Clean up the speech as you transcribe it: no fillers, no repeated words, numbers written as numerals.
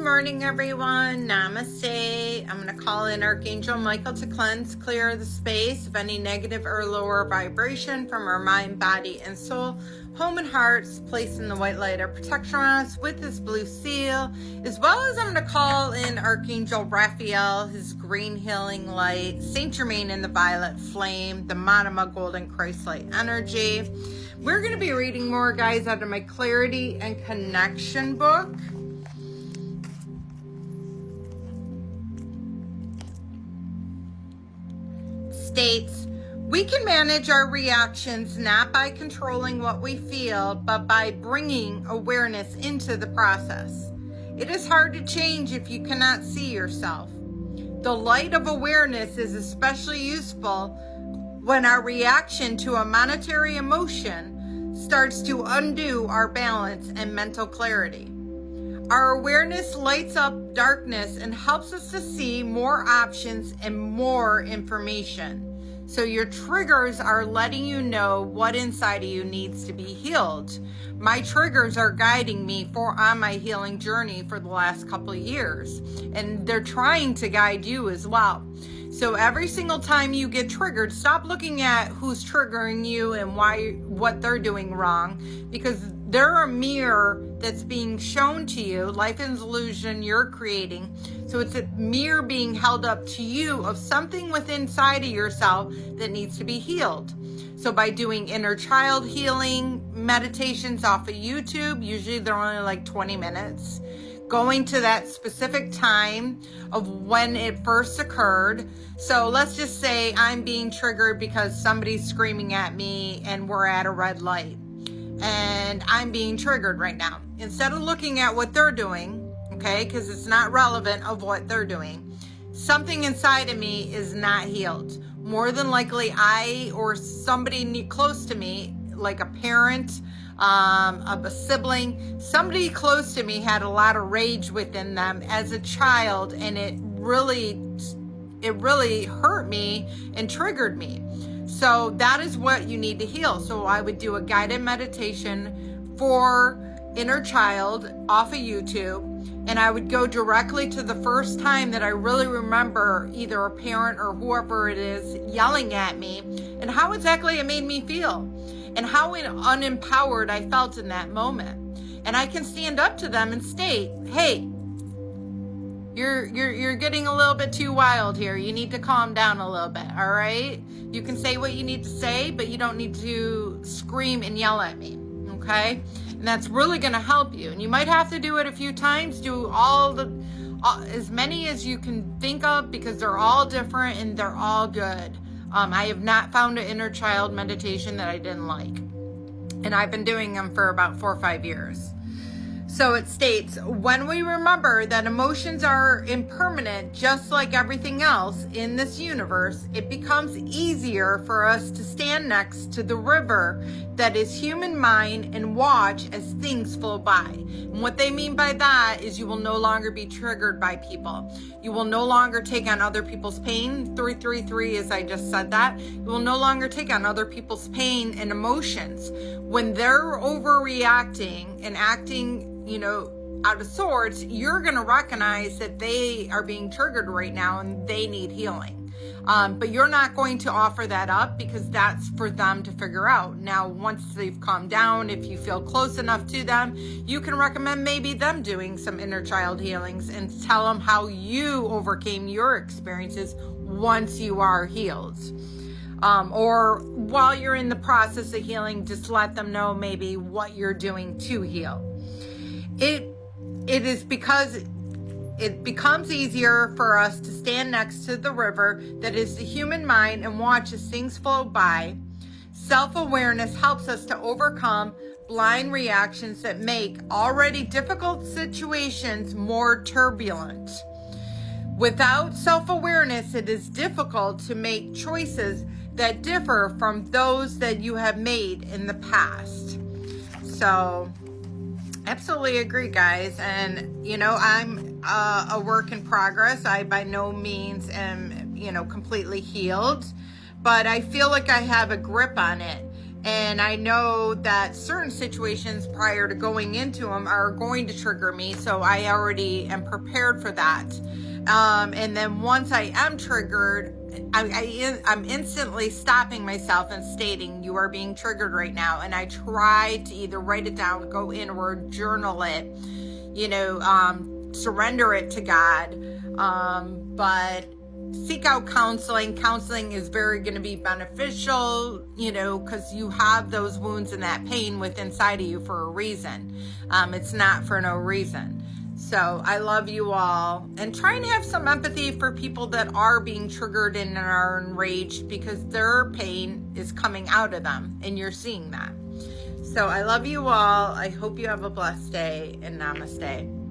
morning, everyone. Namaste. I'm going to call in Archangel Michael to cleanse, clear the space of any negative or lower vibration from our mind, body, and soul, home and hearts, placing the white light of protection on us with this blue seal, as well as I'm going to call in Archangel Raphael, his green healing light, Saint Germain in the violet flame, the Manama golden Christ light energy. We're going to be reading more, guys, out of my Clarity and Connection book. States, we can manage our reactions not by controlling what we feel, but by bringing awareness into the process. It is hard to change if you cannot see yourself. The light of awareness is especially useful when our reaction to a monetary emotion starts to undo our balance and mental clarity. Our awareness lights up darkness and helps us to see more options and more information. So your triggers are letting you know what inside of you needs to be healed. My triggers are guiding me on my healing journey for the last couple of years, and they're trying to guide you as well. So every single time you get triggered, stop looking at who's triggering you and what they're doing wrong, because they're a mirror that's being shown to you. Life is an illusion you're creating. So it's a mirror being held up to you of something within inside of yourself that needs to be healed. So by doing inner child healing meditations off of YouTube, usually they're only like 20 minutes, going to that specific time of when it first occurred. So let's just say I'm being triggered because somebody's screaming at me and we're at a red light. And I'm being triggered right now. Instead of looking at what they're doing, okay, because it's not relevant of what they're doing, something inside of me is not healed. More than likely, I or somebody close to me, like a parent, a sibling, somebody close to me had a lot of rage within them as a child, and it really hurt me and triggered me. So that is what you need to heal. So I would do a guided meditation for inner child off of YouTube, and I would go directly to the first time that I really remember either a parent or whoever it is yelling at me, and how exactly it made me feel, and how unempowered I felt in that moment. And I can stand up to them and state, hey, you're getting a little bit too wild here. You need to calm down a little bit, all right? You can say what you need to say, but you don't need to scream and yell at me, okay? And that's really going to help you. And you might have to do it a few times. Do as many as you can think of, because they're all different and they're all good. I have not found an inner child meditation that I didn't like. And I've been doing them for about 4 or 5 years. So it states, when we remember that emotions are impermanent, just like everything else in this universe, it becomes easier for us to stand next to the river that is human mind and watch as things flow by. And what they mean by that is you will no longer be triggered by people. You will no longer take on other people's pain. 333, as I just said that. You will no longer take on other people's pain and emotions. When they're overreacting and acting, out of sorts, you're going to recognize that they are being triggered right now and they need healing. But you're not going to offer that up, because that's for them to figure out. Now, once they've calmed down, if you feel close enough to them, you can recommend maybe them doing some inner child healings and tell them how you overcame your experiences once you are healed. Or while you're in the process of healing, just let them know maybe what you're doing to heal. It is because it becomes easier for us to stand next to the river that is the human mind and watch as things flow by. Self-awareness helps us to overcome blind reactions that make already difficult situations more turbulent. Without self-awareness, it is difficult to make choices that differ from those that you have made in the past. So, absolutely agree, guys. And, I'm a work in progress. I by no means am, completely healed, but I feel like I have a grip on it. And I know that certain situations prior to going into them are going to trigger me. So I already am prepared for that. And then once I am triggered, I'm instantly stopping myself and stating, you are being triggered right now. And I try to either write it down, go inward, journal it, surrender it to God. But seek out counseling. Counseling is very going to be beneficial, because you have those wounds and that pain within inside of you for a reason. It's not for no reason. So I love you all, and try and have some empathy for people that are being triggered and are enraged, because their pain is coming out of them and you're seeing that. So I love you all. I hope you have a blessed day, and namaste.